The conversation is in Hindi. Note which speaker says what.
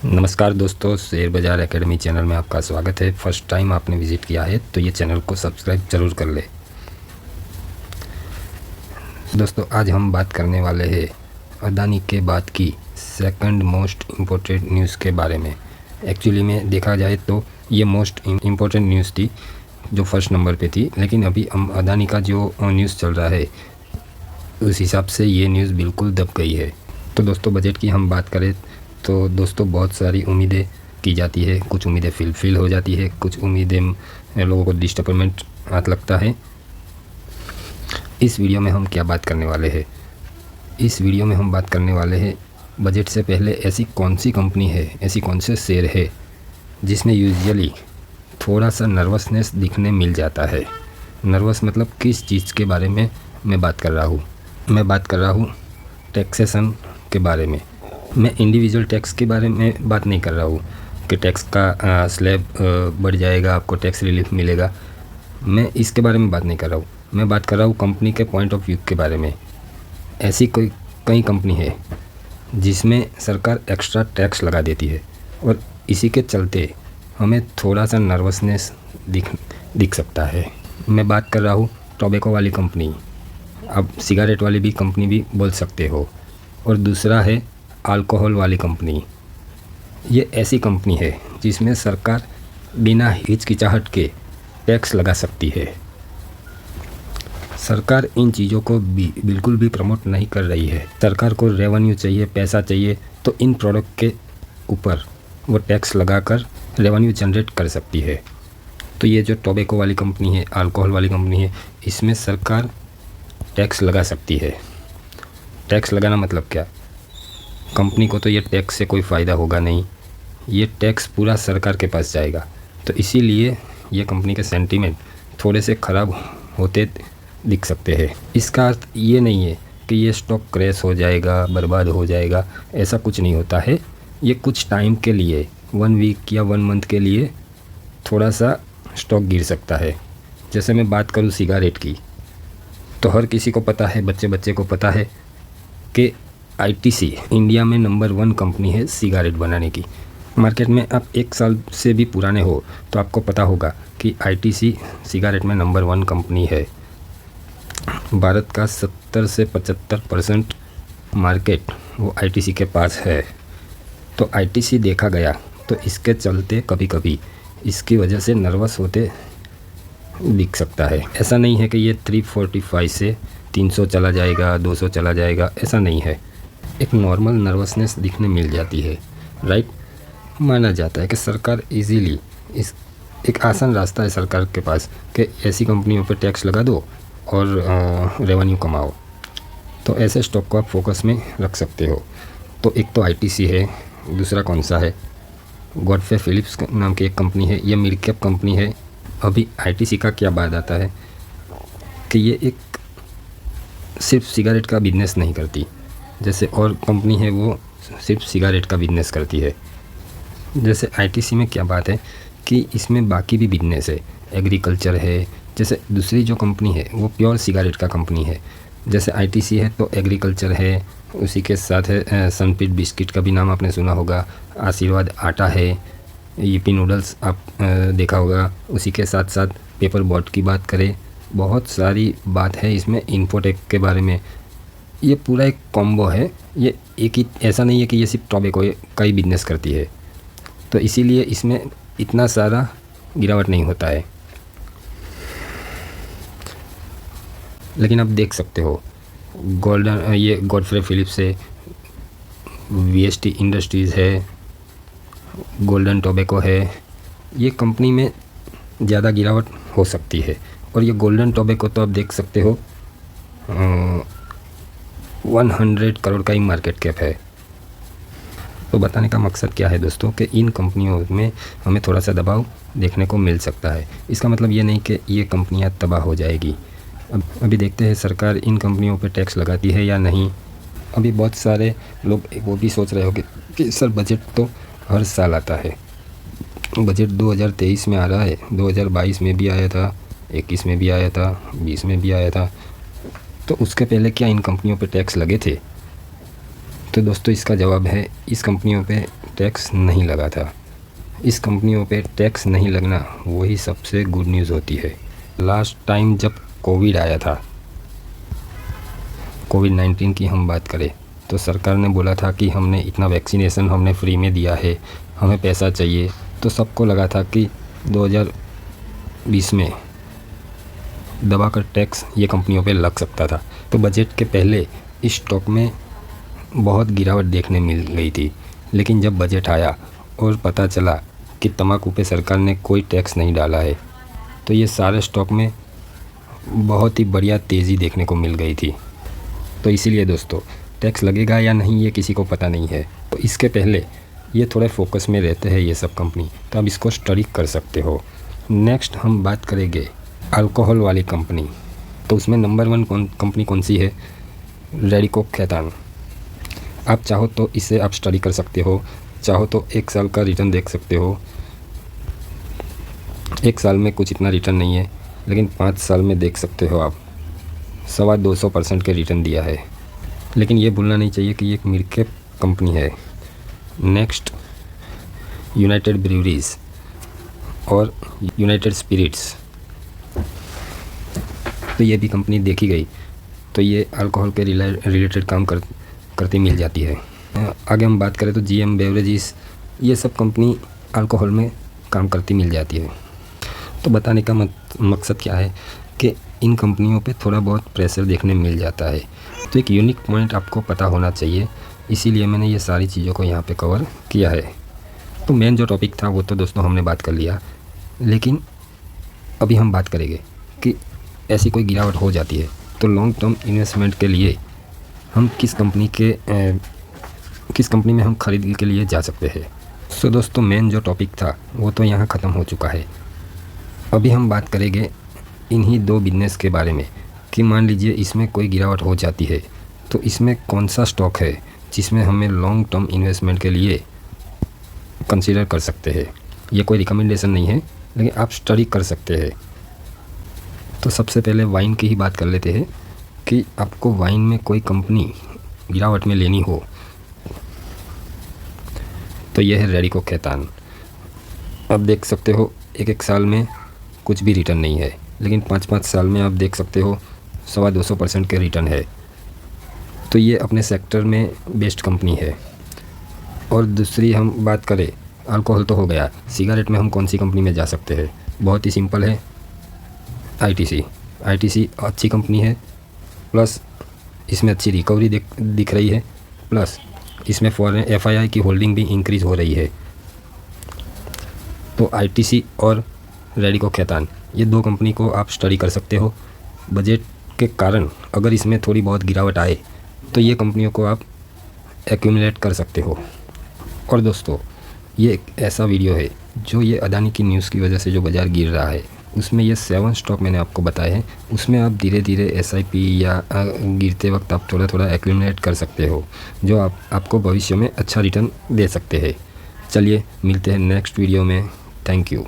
Speaker 1: नमस्कार दोस्तों, शेयर बाज़ार एकेडमी चैनल में आपका स्वागत है। फर्स्ट टाइम आपने विज़िट किया है तो ये चैनल को सब्सक्राइब ज़रूर कर ले। दोस्तों, आज हम बात करने वाले हैं अदानी के बाद की सेकंड मोस्ट इम्पोर्टेंट न्यूज़ के बारे में। एक्चुअली में देखा जाए तो ये मोस्ट इम्पोर्टेंट न्यूज़ थी जो फर्स्ट नंबर पे थी, लेकिन अभी हम अदानी का जो न्यूज़ चल रहा है उस हिसाब से ये न्यूज़ बिल्कुल दब गई है। तो दोस्तों, बजट की हम बात करें तो दोस्तों बहुत सारी उम्मीदें की जाती है, कुछ उम्मीदें फुलफिल हो जाती है, कुछ उम्मीदें लोगों को डिसअपॉइंटमेंट हाथ लगता है। इस वीडियो में हम क्या बात करने वाले हैं? इस वीडियो में हम बात करने वाले हैं बजट से पहले ऐसी कौन सी कंपनी है, ऐसी कौन से शेयर है जिसमें यूजुअली थोड़ा सा नर्वसनेस दिखने मिल जाता है। नर्वस मतलब किस चीज़ के बारे में मैं बात कर रहा हूँ? मैं बात कर रहा हूँ टैक्सेशन के बारे में। मैं इंडिविजुअल टैक्स के बारे में बात नहीं कर रहा हूँ कि टैक्स का स्लैब बढ़ जाएगा, आपको टैक्स रिलीफ मिलेगा। मैं इसके बारे में बात नहीं कर रहा हूँ। मैं बात कर रहा हूँ कंपनी के पॉइंट ऑफ व्यू के बारे में। ऐसी कई कंपनी है जिसमें सरकार एक्स्ट्रा टैक्स लगा देती है और इसी के चलते हमें थोड़ा सा नर्वसनेस दिख सकता है। मैं बात कर रहा हूँ टोबैको वाली कंपनी, अब सिगरेट वाली भी कंपनी भी बोल सकते हो। और दूसरा है अल्कोहल वाली कंपनी। ये ऐसी कंपनी है जिसमें सरकार बिना हिचकिचाहट के टैक्स लगा सकती है। सरकार इन चीज़ों को बिल्कुल भी प्रमोट नहीं कर रही है। सरकार को रेवेन्यू चाहिए, पैसा चाहिए, तो इन प्रोडक्ट के ऊपर वो टैक्स लगाकर रेवेन्यू जनरेट कर सकती है। तो ये जो टोबैको वाली कंपनी है, अल्कोहल वाली कंपनी है, इसमें सरकार टैक्स लगा सकती है। टैक्स लगाना मतलब क्या? कंपनी को तो ये टैक्स से कोई फ़ायदा होगा नहीं, ये टैक्स पूरा सरकार के पास जाएगा। तो इसीलिए ये कंपनी के सेंटीमेंट थोड़े से ख़राब होते दिख सकते हैं। इसका अर्थ ये नहीं है कि ये स्टॉक क्रैश हो जाएगा, बर्बाद हो जाएगा, ऐसा कुछ नहीं होता है। ये कुछ टाइम के लिए, 1 वीक या 1 मंथ के लिए थोड़ा सा स्टॉक गिर सकता है। जैसे मैं बात करूँ सिगरेट की, तो हर किसी को पता है, बच्चे बच्चे को पता है कि आईटीसी इंडिया में नंबर 1 कंपनी है सिगरेट बनाने की। मार्केट में आप 1 साल से भी पुराने हो तो आपको पता होगा कि आईटीसी सिगरेट में नंबर 1 कंपनी है। भारत का 70 से 75% मार्केट वो आईटीसी के पास है। तो आईटीसी देखा गया तो इसके चलते कभी कभी इसकी वजह से नर्वस होते दिख सकता है। ऐसा नहीं है कि ये 345 से 300 चला जाएगा, 200 चला जाएगा, ऐसा नहीं है। एक नॉर्मल नर्वसनेस दिखने मिल जाती है, राइट। माना जाता है कि सरकार इजीली इस एक आसान रास्ता है सरकार के पास कि ऐसी कंपनियों पर टैक्स लगा दो और रेवेन्यू कमाओ। तो ऐसे स्टॉक को आप फोकस में रख सकते हो। तो एक तो आईटीसी है, दूसरा कौन सा है, गॉडफ्रे फिलिप्स नाम की एक कंपनी है, ये मिड कैप कंपनी है। अभी आईटीसी का क्या बात आता है कि ये एक सिर्फ सिगरेट का बिजनेस नहीं करती, जैसे और कंपनी है वो सिर्फ सिगरेट का बिजनेस करती है। जैसे आईटीसी में क्या बात है कि इसमें बाकी भी बिजनेस है, एग्रीकल्चर है। जैसे दूसरी जो कंपनी है वो प्योर सिगरेट का कंपनी है। जैसे आईटीसी है तो एग्रीकल्चर है, उसी के साथ है सनफीड बिस्किट का भी नाम आपने सुना होगा, आशीर्वाद आटा है, यूपी नूडल्स आप देखा होगा। उसी के साथ साथ पेपर बोट की बात करें, बहुत सारी बात है इसमें। इन्फोटेक के बारे में, ये पूरा एक कॉम्बो है। ये एक ही, ऐसा नहीं है कि ये सिर्फ टोबैको का ही बिजनेस करती है, तो इसीलिए इसमें इतना सारा गिरावट नहीं होता है। लेकिन आप देख सकते हो ये गॉडफ्रे फिलिप्स है, वीएसटी इंडस्ट्रीज़ है, गोल्डन टोबैको है, ये कंपनी में ज़्यादा गिरावट हो सकती है। और ये गोल्डन टोबैको तो आप देख सकते हो 100 करोड़ का ही मार्केट कैप है। तो बताने का मकसद क्या है दोस्तों कि इन कंपनियों में हमें थोड़ा सा दबाव देखने को मिल सकता है। इसका मतलब ये नहीं कि ये कंपनियां तबाह हो जाएगी। अभी देखते हैं सरकार इन कंपनियों पे टैक्स लगाती है या नहीं। अभी बहुत सारे लोग वो भी सोच रहे होंगे कि सर बजट तो हर साल आता है, बजट 2023 में आ रहा है, 2022 में भी आया था, 21 में भी आया था, 20 में भी आया था, तो उसके पहले क्या इन कंपनियों पे टैक्स लगे थे? तो दोस्तों इसका जवाब है, इस कंपनियों पे टैक्स नहीं लगा था। इस कंपनियों पे टैक्स नहीं लगना वही सबसे गुड न्यूज़ होती है। लास्ट टाइम जब कोविड आया था, कोविड-19 की हम बात करें तो सरकार ने बोला था कि हमने इतना वैक्सीनेशन हमने फ्री में दिया है, हमें पैसा चाहिए। तो सबको लगा था कि 2020 में दबाकर टैक्स ये कंपनियों पे लग सकता था। तो बजट के पहले इस स्टॉक में बहुत गिरावट देखने मिल गई थी, लेकिन जब बजट आया और पता चला कि तंबाकू पे सरकार ने कोई टैक्स नहीं डाला है, तो ये सारे स्टॉक में बहुत ही बढ़िया तेज़ी देखने को मिल गई थी। तो इसीलिए दोस्तों टैक्स लगेगा या नहीं ये किसी को पता नहीं है। तो इसके पहले ये थोड़े फोकस में रहते हैं ये सब कंपनी, तो आप इसको स्टडी कर सकते हो। नेक्स्ट हम बात करेंगे अल्कोहल वाली कंपनी। तो उसमें नंबर 1 कंपनी कौन सी है? रेडिको खैतान। आप चाहो तो इसे आप स्टडी कर सकते हो, चाहो तो 1 साल का रिटर्न देख सकते हो। 1 साल में कुछ इतना रिटर्न नहीं है, लेकिन 5 साल में देख सकते हो आप 250% के रिटर्न दिया है। लेकिन ये भूलना नहीं चाहिए कि ये एक मिड कैप कंपनी है। नेक्स्ट यूनाइटेड ब्रूअरीज और यूनाइटेड स्पिरिट्स, तो ये भी कंपनी देखी गई तो ये अल्कोहल के रिलेटेड काम करती मिल जाती है। आगे हम बात करें तो जीएम बेवरेजेस, ये सब कंपनी अल्कोहल में काम करती मिल जाती है। तो बताने का मकसद क्या है कि इन कंपनियों पे थोड़ा बहुत प्रेशर देखने मिल जाता है, तो एक यूनिक पॉइंट आपको पता होना चाहिए, इसीलिए मैंने ये सारी चीज़ों को यहाँ पे कवर किया है। तो मेन जो टॉपिक था वो तो दोस्तों हमने बात कर लिया, लेकिन अभी हम बात करेंगे कि ऐसी कोई गिरावट हो जाती है तो लॉन्ग टर्म इन्वेस्टमेंट के लिए हम किस कंपनी में हम खरीद के लिए जा सकते हैं। सो दोस्तों मेन जो टॉपिक था वो तो यहाँ ख़त्म हो चुका है। अभी हम बात करेंगे इन्हीं 2 बिजनेस के बारे में कि मान लीजिए इसमें कोई गिरावट हो जाती है तो इसमें कौन सा स्टॉक है जिसमें हमें लॉन्ग टर्म इन्वेस्टमेंट के लिए कंसीडर कर सकते हैं। ये कोई रिकमेंडेशन नहीं है, लेकिन आप स्टडी कर सकते हैं। तो सबसे पहले वाइन की ही बात कर लेते हैं कि आपको वाइन में कोई कंपनी गिरावट में लेनी हो तो यह है रेडिको खैतान। आप देख सकते हो 1 साल में कुछ भी रिटर्न नहीं है, लेकिन 5 साल में आप देख सकते हो 250% के रिटर्न है। तो ये अपने सेक्टर में बेस्ट कंपनी है। और दूसरी हम बात करें, अल्कोहल तो हो गया, सिगरेट में हम कौन सी कंपनी में जा सकते हैं? बहुत ही सिंपल है, आईटीसी अच्छी कंपनी है, प्लस इसमें अच्छी रिकवरी दिख रही है, प्लस इसमें फॉरेन एफआईआई की होल्डिंग भी इंक्रीज़ हो रही है। तो आईटीसी और रेडिको खैतान ये 2 कंपनी को आप स्टडी कर सकते हो। बजट के कारण अगर इसमें थोड़ी बहुत गिरावट आए तो ये कंपनियों को आप एक्यूमुलेट कर सकते हो। और दोस्तों ये एक ऐसा वीडियो है जो ये अदानी की न्यूज़ की वजह से जो बाज़ार गिर रहा है, उसमें ये 7 स्टॉक मैंने आपको बताए हैं, उसमें आप धीरे धीरे एसआईपी या गिरते वक्त आप थोड़ा थोड़ा एक्यूमुलेट कर सकते हो, जो आपको भविष्य में अच्छा रिटर्न दे सकते हैं। चलिए मिलते हैं नेक्स्ट वीडियो में। Thank you.